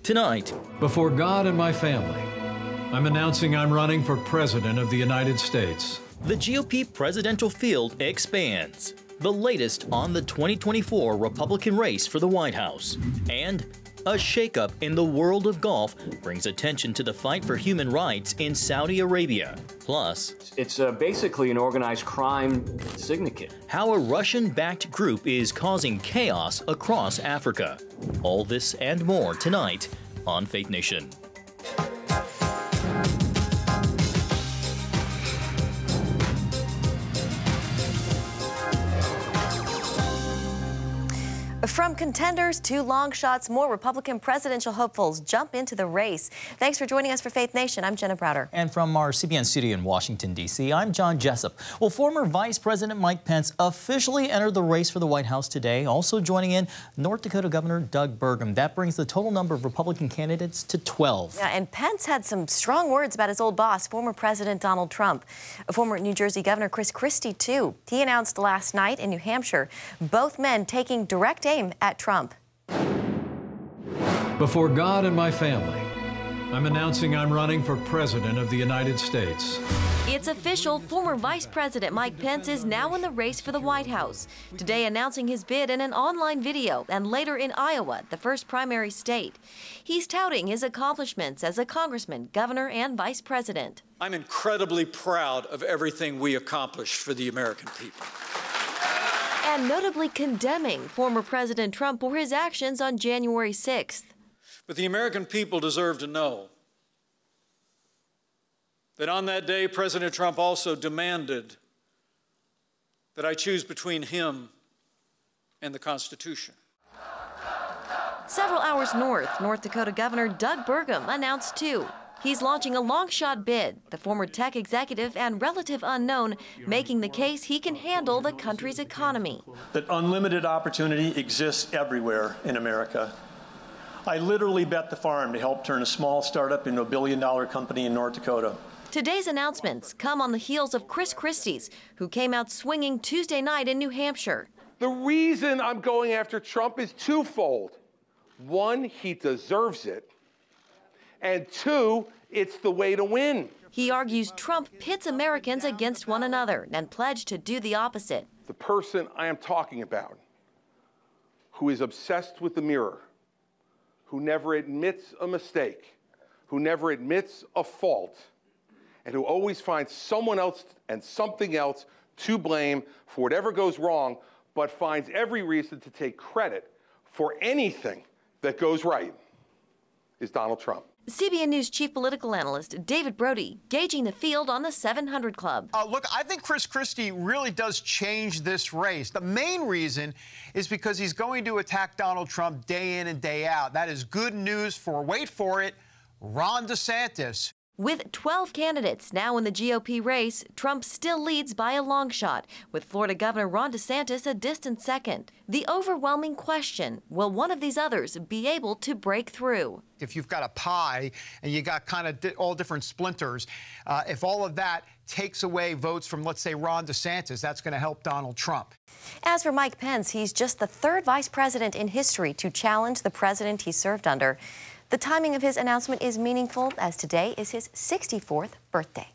Tonight, before God and my family, I'm announcing I'm running for President of the United States. the GOP presidential field expands. The latest on the 2024 Republican race for the White House. And a shakeup in the world of golf brings attention to the fight for human rights in Saudi Arabia. Plus, it's basically an organized crime syndicate. How a Russian-backed group is causing chaos across Africa. All this and more tonight on Faith Nation. From contenders to long shots, more Republican presidential hopefuls jump into the race. Thanks for joining us for Faith Nation. I'm Jenna Browder. And from our CBN studio in Washington, D.C., I'm John Jessup. Well, former Vice President Mike Pence officially entered the race for the White House today. Also joining in, North Dakota Governor Doug Burgum. That brings the total number of Republican candidates to 12. Yeah, and Pence had some strong words about his old boss, former President Donald Trump. Former New Jersey Governor Chris Christie, too. He announced last night in New Hampshire, both men taking direct aim at Trump. Before God and my family, I'm announcing I'm running for President of the United States. It's official. Former Vice President Mike Pence is now in the race for the White House. Today announcing his bid in an online video and later in Iowa, the first primary state. He's touting his accomplishments as a congressman, governor, and vice president. I'm incredibly proud of everything we accomplished for the American people. And notably condemning former President Trump for his actions on January 6th. But the American people deserve to know that on that day, President Trump also demanded that I choose between him and the Constitution. Several hours north, North Dakota Governor Doug Burgum announced too. He's launching a long-shot bid, the former tech executive and relative unknown, making the case he can handle the country's economy. That unlimited opportunity exists everywhere in America. I literally bet the farm to help turn a small startup into a billion-dollar company in North Dakota. Today's announcements come on the heels of Chris Christie's, who came out swinging Tuesday night in New Hampshire. The reason I'm going after Trump is twofold. One, he deserves it. And two, it's the way to win. He argues Trump pits Americans against one another and pledged to do the opposite. The person I am talking about, who is obsessed with the mirror, who never admits a mistake, who never admits a fault, and who always finds someone else and something else to blame for whatever goes wrong, but finds every reason to take credit for anything that goes right, is Donald Trump. CBN News chief political analyst David Brody gauging the field on the 700 Club. Look, I think Chris Christie really does change this race. The main reason is because he's going to attack Donald Trump day in and day out. That is good news for, wait for it, Ron DeSantis. With 12 candidates now in the GOP race, Trump still leads by a long shot, with Florida Governor Ron DeSantis a distant second. The overwhelming question, will one of these others be able to break through? If you've got a pie and you got kind of all different splinters, if all of that takes away votes from, let's say, Ron DeSantis, that's going to help Donald Trump. As for Mike Pence, he's just the third vice president in history to challenge the president he served under. The timing of his announcement is meaningful, as today is his 64th birthday.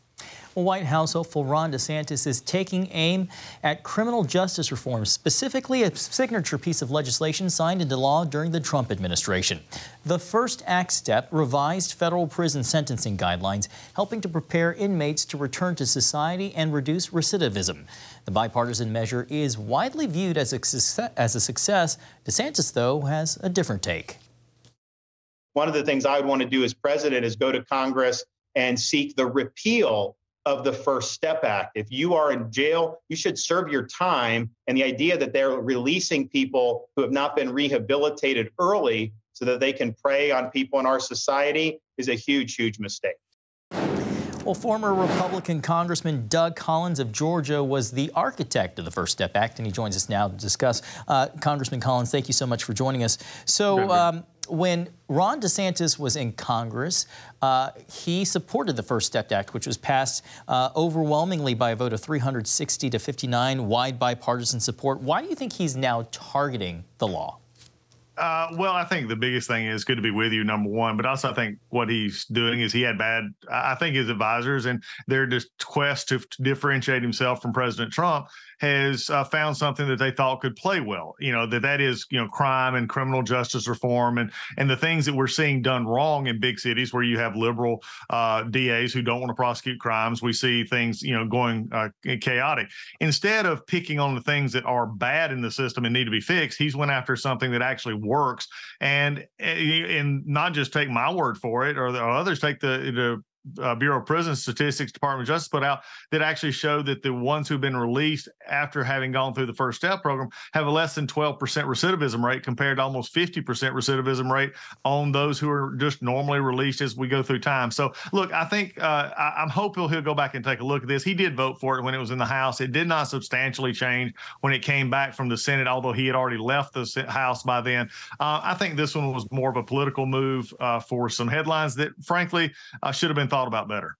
Well, White House hopeful Ron DeSantis is taking aim at criminal justice reform, specifically a signature piece of legislation signed into law during the Trump administration. The first act step, revised federal prison sentencing guidelines, helping to prepare inmates to return to society and reduce recidivism. The bipartisan measure is widely viewed as a success. DeSantis, though, has a different take. One of the things I would want to do as president is go to Congress and seek the repeal of the First Step Act. If you are in jail, you should serve your time. And the idea that they're releasing people who have not been rehabilitated early so that they can prey on people in our society is a huge, huge mistake. Well, former Republican Congressman Doug Collins of Georgia was the architect of the First Step Act, and he joins us now to discuss. Congressman Collins, thank you so much for joining us. So, when Ron DeSantis was in Congress, he supported the First Step Act, which was passed overwhelmingly by a vote of 360 to 59, wide bipartisan support. Why do you think he's now targeting the law? Well, I think the biggest thing is good to be with you, number one, but also I think what he's doing is I think his advisors and their just quest to differentiate himself from President Trump has found something that they thought could play well, that is, crime and criminal justice reform and the things that we're seeing done wrong in big cities where you have liberal DAs who don't want to prosecute crimes. We see things, going chaotic. Instead of picking on the things that are bad in the system and need to be fixed, he's went after something that actually works, and not just take my word for it or others take the Bureau of Prison Statistics, Department of Justice put out that actually show that the ones who've been released after having gone through the First Step program have a less than 12% recidivism rate compared to almost 50% recidivism rate on those who are just normally released as we go through time. So, look, I think I'm hopeful he'll go back and take a look at this. He did vote for it when it was in the House. It did not substantially change when it came back from the Senate, although he had already left the House by then. I think this one was more of a political move for some headlines that, frankly, should have been thought about better.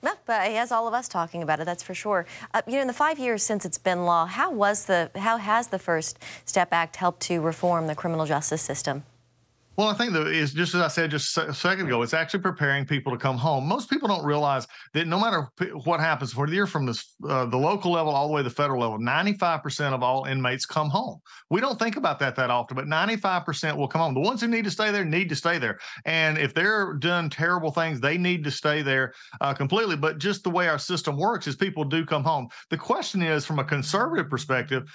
No, but he has all of us talking about it, that's for sure. In the 5 years since it's been law, how has the First Step Act helped to reform the criminal justice system? Well, I think it's just as I said just a second ago, it's actually preparing people to come home. Most people don't realize that no matter what happens, whether you're from the local level all the way to the federal level, 95% of all inmates come home. We don't think about that often, but 95% will come home. The ones who need to stay there need to stay there. And if they're doing terrible things, they need to stay there completely. But just the way our system works is people do come home. The question is, from a conservative perspective,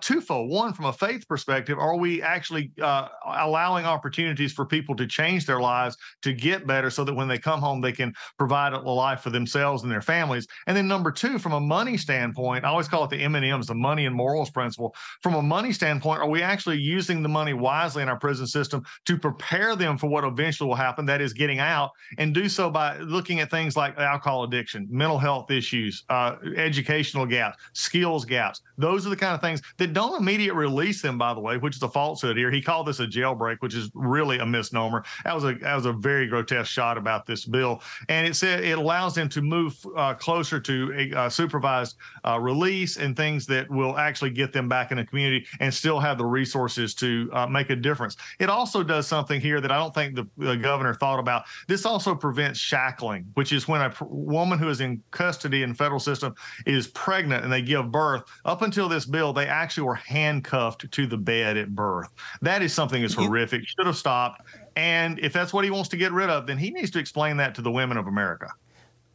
twofold. One, from a faith perspective, are we actually allowing opportunities for people to change their lives, to get better so that when they come home, they can provide a life for themselves and their families? And then number two, from a money standpoint, I always call it the M&Ms, the money and morals principle. From a money standpoint, are we actually using the money wisely in our prison system to prepare them for what eventually will happen, that is getting out, and do so by looking at things like alcohol addiction, mental health issues, educational gaps, skills gaps. Those are the kind of things that don't immediately release them, by the way, which is a falsehood here. He called this a jailbreak, which is really a misnomer. That was a very grotesque shot about this bill. And it said it allows them to move closer to a supervised release and things that will actually get them back in the community and still have the resources to make a difference. It also does something here that I don't think the governor thought about. This also prevents shackling, which is when a woman who is in custody in the federal system is pregnant and they give birth. Up until this bill, they actually were handcuffed to the bed at birth. That is something that's horrific. Should have stopped. And if that's what he wants to get rid of, then he needs to explain that to the women of America.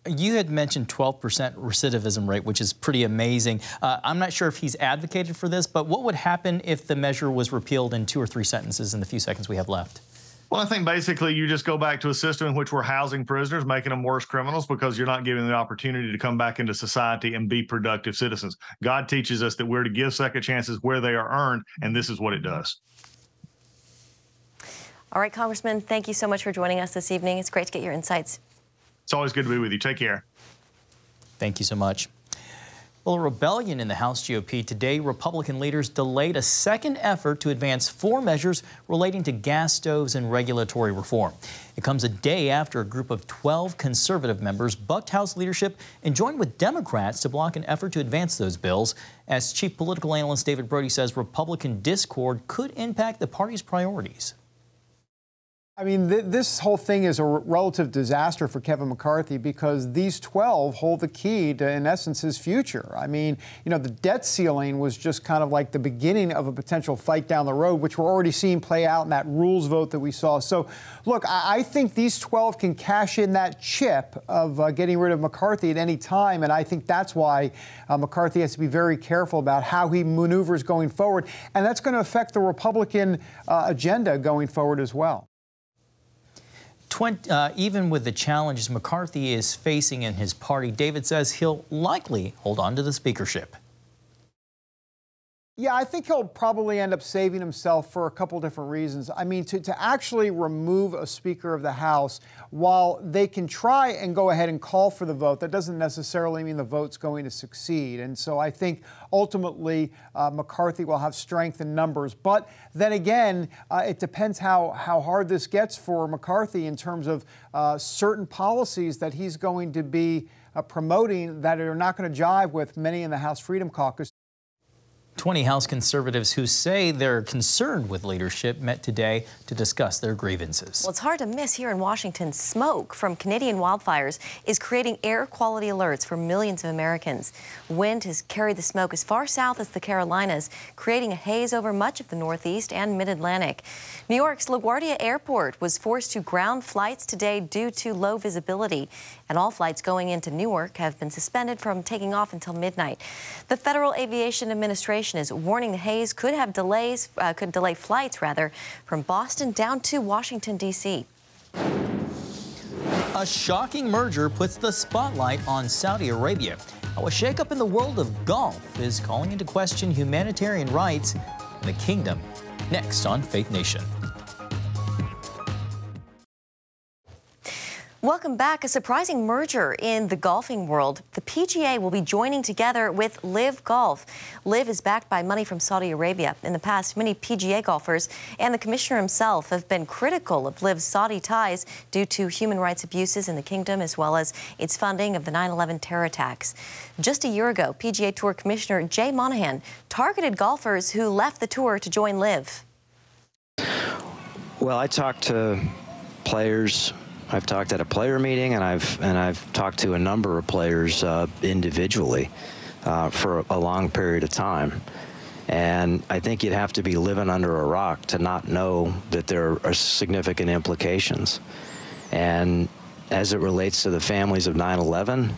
You had mentioned 12% recidivism rate, which is pretty amazing. I'm not sure if he's advocated for this, but what would happen if the measure was repealed in 2 or 3 sentences in the few seconds we have left? Well, I think basically you just go back to a system in which we're housing prisoners, making them worse criminals because you're not giving them the opportunity to come back into society and be productive citizens. God teaches us that we're to give second chances where they are earned, and this is what it does. All right, Congressman, thank you so much for joining us this evening. It's great to get your insights. It's always good to be with you. Take care. Thank you so much. Well, a rebellion in the House GOP today. Republican leaders delayed a second effort to advance 4 measures relating to gas stoves and regulatory reform. It comes a day after a group of 12 conservative members bucked House leadership and joined with Democrats to block an effort to advance those bills. As Chief Political Analyst David Brody says, Republican discord could impact the party's priorities. I mean, this whole thing is a relative disaster for Kevin McCarthy because these 12 hold the key to, in essence, his future. I mean, the debt ceiling was just kind of like the beginning of a potential fight down the road, which we're already seeing play out in that rules vote that we saw. So, look, I think these 12 can cash in that chip of getting rid of McCarthy at any time, and I think that's why McCarthy has to be very careful about how he maneuvers going forward, and that's going to affect the Republican agenda going forward as well. Even with the challenges McCarthy is facing in his party, David says he'll likely hold on to the speakership. Yeah, I think he'll probably end up saving himself for a couple different reasons. I mean, to actually remove a Speaker of the House, while they can try and go ahead and call for the vote, that doesn't necessarily mean the vote's going to succeed. And so I think ultimately McCarthy will have strength in numbers. But then again, it depends how hard this gets for McCarthy in terms of certain policies that he's going to be promoting that are not going to jive with many in the House Freedom Caucus. 20 House conservatives who say they're concerned with leadership met today to discuss their grievances. Well, it's hard to miss here in Washington. Smoke from Canadian wildfires is creating air quality alerts for millions of Americans. Wind has carried the smoke as far south as the Carolinas, creating a haze over much of the Northeast and Mid-Atlantic. New York's LaGuardia Airport was forced to ground flights today due to low visibility, and all flights going into Newark have been suspended from taking off until midnight. The Federal Aviation Administration is warning the haze could delay flights from Boston down to Washington, D.C. A shocking merger puts the spotlight on Saudi Arabia. Now, a shakeup in the world of golf is calling into question humanitarian rights in the kingdom. Next on Faith Nation. Welcome back. A surprising merger in the golfing world. The PGA will be joining together with LIV Golf. LIV is backed by money from Saudi Arabia. In the past, many PGA golfers and the commissioner himself have been critical of LIV's Saudi ties due to human rights abuses in the kingdom, as well as its funding of the 9/11 terror attacks. Just a year ago, PGA Tour Commissioner Jay Monahan targeted golfers who left the tour to join LIV. Well, I talked to players. I've talked at a player meeting, and I've talked to a number of players individually for a long period of time. And I think you'd have to be living under a rock to not know that there are significant implications. And as it relates to the families of 9/11,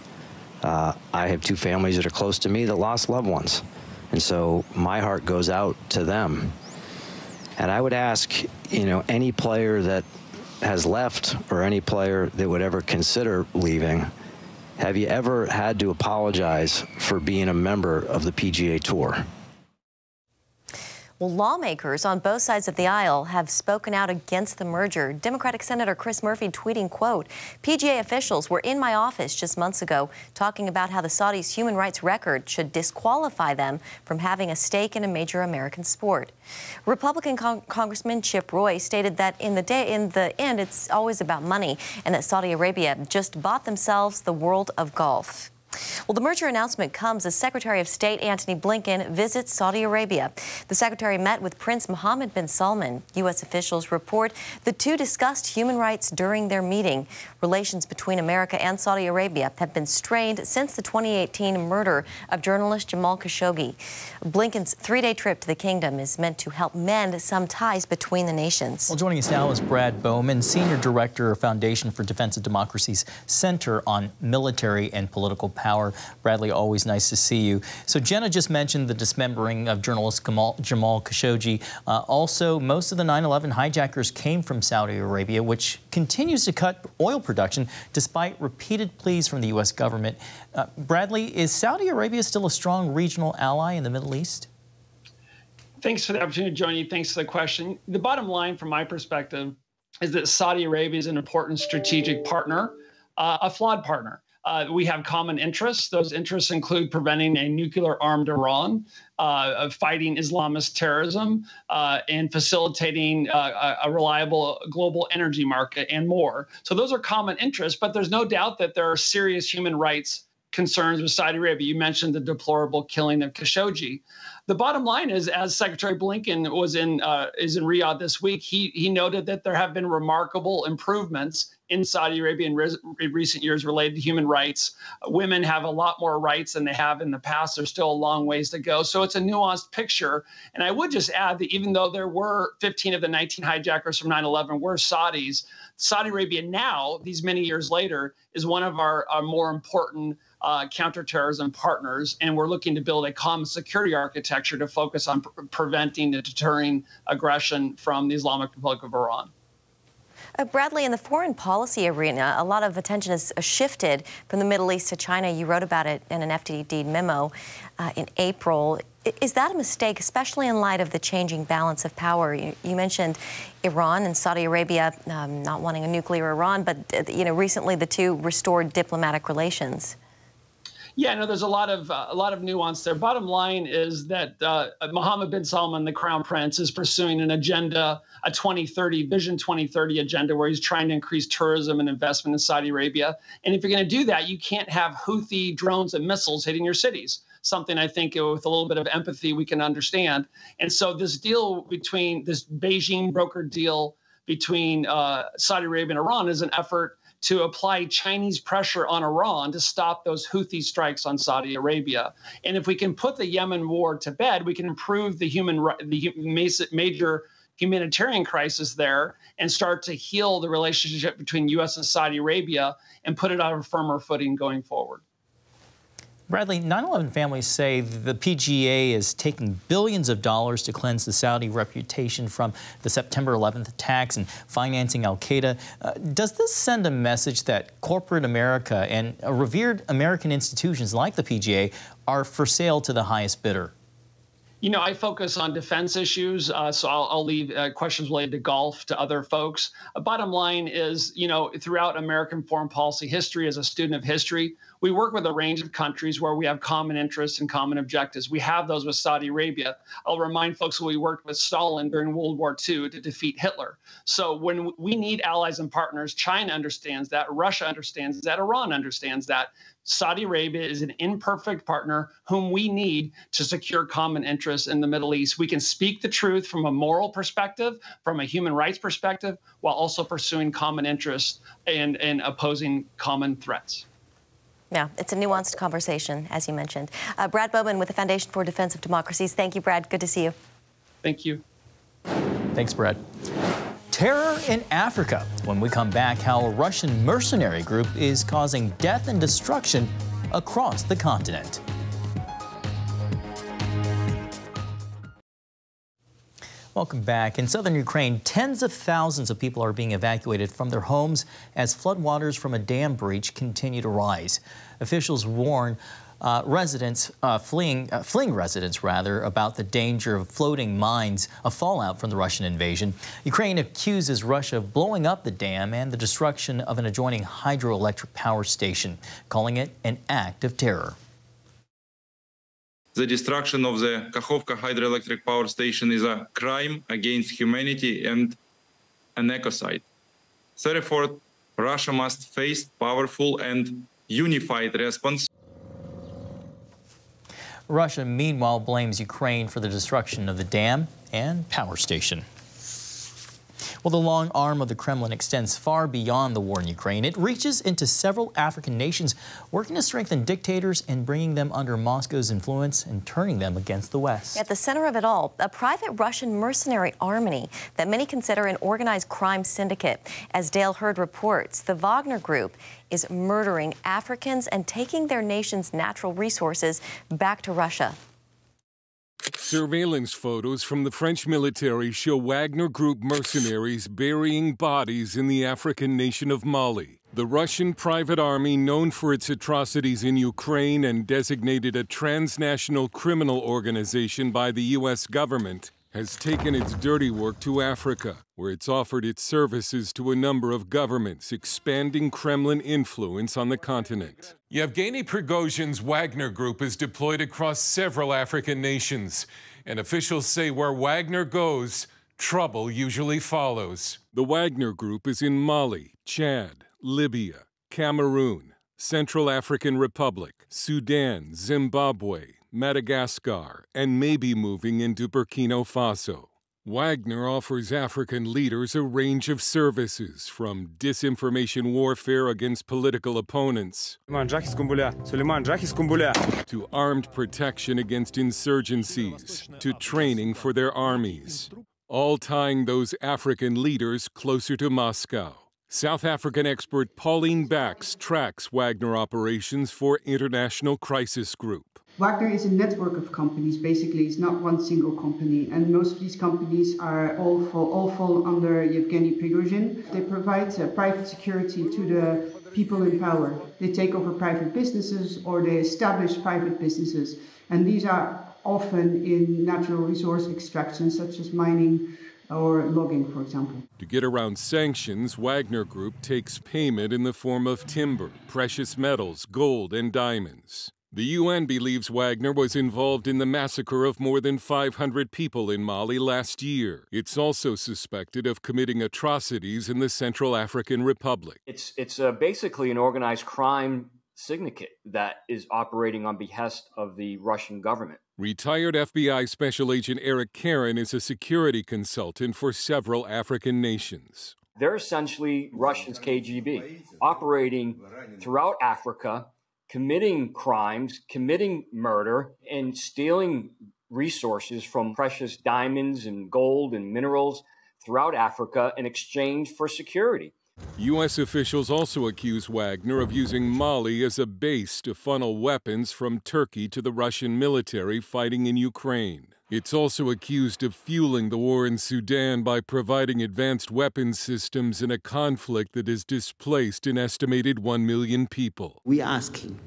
I have two families that are close to me that lost loved ones. And so my heart goes out to them. And I would ask, any player that has left or any player that would ever consider leaving, have you ever had to apologize for being a member of the PGA Tour? Well, lawmakers on both sides of the aisle have spoken out against the merger. Democratic Senator Chris Murphy tweeting, quote, "PGA officials were in my office just months ago talking about how the Saudis' human rights record should disqualify them from having a stake in a major American sport." Republican Congressman Chip Roy stated that in the end, it's always about money, and that Saudi Arabia just bought themselves the world of golf. Well, the merger announcement comes as Secretary of State Antony Blinken visits Saudi Arabia. The secretary met with Prince Mohammed bin Salman. U.S. officials report the two discussed human rights during their meeting. Relations between America and Saudi Arabia have been strained since the 2018 murder of journalist Jamal Khashoggi. Blinken's three-day trip to the kingdom is meant to help mend some ties between the nations. Well, joining us now is Brad Bowman, Senior Director of Foundation for Defense of Democracy's Center on Military and Political Power. Bradley, always nice to see you. So Jenna just mentioned the dismembering of journalist Jamal Khashoggi. Also, most of the 9/11 hijackers came from Saudi Arabia, which continues to cut oil production despite repeated pleas from the U.S. government. Bradley, is Saudi Arabia still a strong regional ally in the Middle East? Thanks for the opportunity to join you. Thanks for the question. The bottom line from my perspective is that Saudi Arabia is an important strategic partner, a flawed partner. We have common interests. Those interests include preventing a nuclear-armed Iran, fighting Islamist terrorism, and facilitating a reliable global energy market, and more. So those are common interests, but there's no doubt that there are serious human rights concerns with Saudi Arabia. You mentioned the deplorable killing of Khashoggi. The bottom line is, as Secretary Blinken is in Riyadh this week, he noted that there have been remarkable improvements in Saudi Arabia in recent years related to human rights. Women have a lot more rights than they have in the past. There's still a long ways to go. So it's a nuanced picture. And I would just add that even though there were 15 of the 19 hijackers from 9/11 were Saudis, Saudi Arabia now, these many years later, is one of our more important counterterrorism partners, and we're looking to build a common security architecture to focus on preventing and deterring aggression from the Islamic Republic of Iran. Bradley, in the foreign policy arena, a lot of attention has shifted from the Middle East to China. You wrote about it in an FDD memo in April. Is that a mistake, especially in light of the changing balance of power? You mentioned Iran and Saudi Arabia not wanting a nuclear Iran, but recently the two restored diplomatic relations. Yeah, no, there's a lot of nuance there. Bottom line is that Mohammed bin Salman, the crown prince, is pursuing an agenda, a 2030 Vision 2030 agenda, where he's trying to increase tourism and investment in Saudi Arabia. And if you're going to do that, you can't have Houthi drones and missiles hitting your cities. something I think with a little bit of empathy we can understand. And so this deal between this Beijing brokered deal between Saudi Arabia and Iran is an effort to apply Chinese pressure on Iran to stop those Houthi strikes on Saudi Arabia. And if we can put the Yemen war to bed, we can improve the major humanitarian crisis there and start to heal the relationship between U.S. and Saudi Arabia and put it on a firmer footing going forward. Bradley, 9/11 families say the PGA is taking billions of dollars to cleanse the Saudi reputation from the September 11th attacks and financing al-Qaeda. Does this send a message that corporate America and revered American institutions like the PGA are for sale to the highest bidder? You know, I focus on defense issues, so I'll leave questions related to golf to other folks. Bottom line is, you know, throughout American foreign policy history, as a student of history, we work with a range of countries where we have common interests and common objectives. We have those with Saudi Arabia. I'll remind folks that we worked with Stalin during World War II to defeat Hitler. So when we need allies and partners, China understands that, Russia understands that, Iran understands that. Saudi Arabia is an imperfect partner whom we need to secure common interests in the Middle East. We can speak the truth from a moral perspective, from a human rights perspective, while also pursuing common interests and opposing common threats. Yeah, it's a nuanced conversation, as you mentioned. Brad Bowman with the Foundation for Defense of Democracies. Thank you, Brad. Good to see you. Thank you. Thanks, Brad. Terror in Africa. When we come back, how a Russian mercenary group is causing death and destruction across the continent. Welcome back. In southern Ukraine, tens of thousands of people are being evacuated from their homes as floodwaters from a dam breach continue to rise. Officials warn fleeing residents about the danger of floating mines, a fallout from the Russian invasion. Ukraine accuses Russia of blowing up the dam and the destruction of an adjoining hydroelectric power station, calling it an act of terror. The destruction of the Kakhovka hydroelectric power station is a crime against humanity and an ecocide. Therefore, Russia must face powerful and unified response. Russia, meanwhile, blames Ukraine for the destruction of the dam and power station. Well, the long arm of the Kremlin extends far beyond the war in Ukraine. It reaches into several African nations, working to strengthen dictators and bringing them under Moscow's influence and turning them against the West. At the center of it all, a private Russian mercenary army that many consider an organized crime syndicate. As Dale Hurd reports, the Wagner Group is murdering Africans and taking their nation's natural resources back to Russia. Surveillance photos from the French military show Wagner Group mercenaries burying bodies in the African nation of Mali. The Russian private army, known for its atrocities in Ukraine and designated a transnational criminal organization by the U.S. government, has taken its dirty work to Africa, where it's offered its services to a number of governments, expanding Kremlin influence on the continent. Yevgeny Prigozhin's Wagner Group is deployed across several African nations, and officials say where Wagner goes, trouble usually follows. The Wagner Group is in Mali, Chad, Libya, Cameroon, Central African Republic, Sudan, Zimbabwe, Madagascar, and may be moving into Burkina Faso. Wagner offers African leaders a range of services, from disinformation warfare against political opponents to armed protection against insurgencies, to training for their armies, all tying those African leaders closer to Moscow. South African expert Pauline Bax tracks Wagner operations for International Crisis Group. Wagner is a network of companies. Basically, it's not one single company, and most of these companies are all fall under Yevgeny Prigozhin. They provide private security to the people in power. They take over private businesses or they establish private businesses, and these are often in natural resource extraction, such as mining or logging, for example. To get around sanctions, Wagner Group takes payment in the form of timber, precious metals, gold, and diamonds. The UN believes Wagner was involved in the massacre of more than 500 people in Mali last year. It's also suspected of committing atrocities in the Central African Republic. It's basically an organized crime syndicate that is operating on behest of the Russian government. Retired FBI Special Agent Eric Karen is a security consultant for several African nations. They're essentially Russia's KGB, operating throughout Africa, committing crimes, committing murder, and stealing resources from precious diamonds and gold and minerals throughout Africa in exchange for security. U.S. officials also accuse Wagner of using Mali as a base to funnel weapons from Turkey to the Russian military fighting in Ukraine. It's also accused of fueling the war in Sudan by providing advanced weapons systems in a conflict that has displaced an estimated 1 million people. We are asking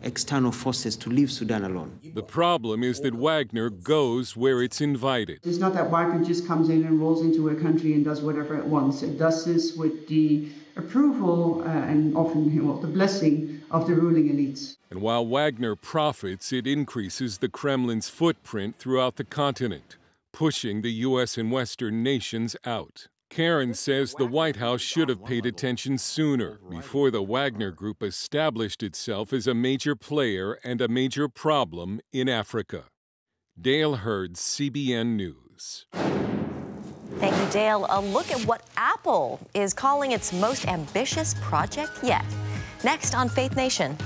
external forces to leave Sudan alone. The problem is that Wagner goes where it's invited. It's not that Wagner just comes in and rolls into a country and does whatever it wants. It does this with the approval and often the blessing of the ruling elites. And while Wagner profits, it increases the Kremlin's footprint throughout the continent, pushing the U.S. and Western nations out. Karen says the White House should have paid attention sooner, before the Wagner Group established itself as a major player and a major problem in Africa. Dale Hurd, CBN News. Thank you, Dale. A look at what Apple is calling its most ambitious project yet. Next on Faith Nation.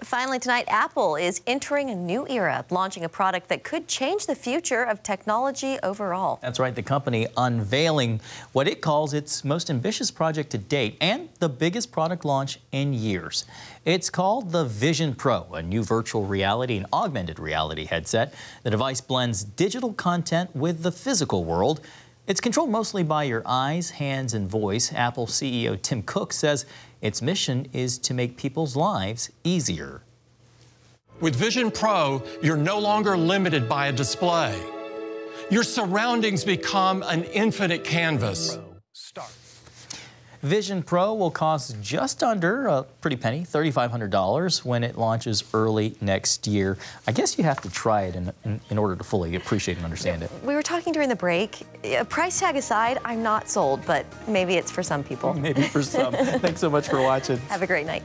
Finally tonight, Apple is entering a new era, launching a product that could change the future of technology overall. That's right, the company unveiling what it calls its most ambitious project to date and the biggest product launch in years. It's called the Vision Pro, a new virtual reality and augmented reality headset. The device blends digital content with the physical world. It's controlled mostly by your eyes, hands, and voice. Apple CEO Tim Cook says its mission is to make people's lives easier. With Vision Pro, you're no longer limited by a display. Your surroundings become an infinite canvas. Vision Pro will cost just under a pretty penny, $3,500, when it launches early next year. I guess you have to try it in order to fully appreciate and understand it. We were talking during the break. Price tag aside, I'm not sold, but maybe it's for some people. Maybe for some. Thanks so much for watching. Have a great night.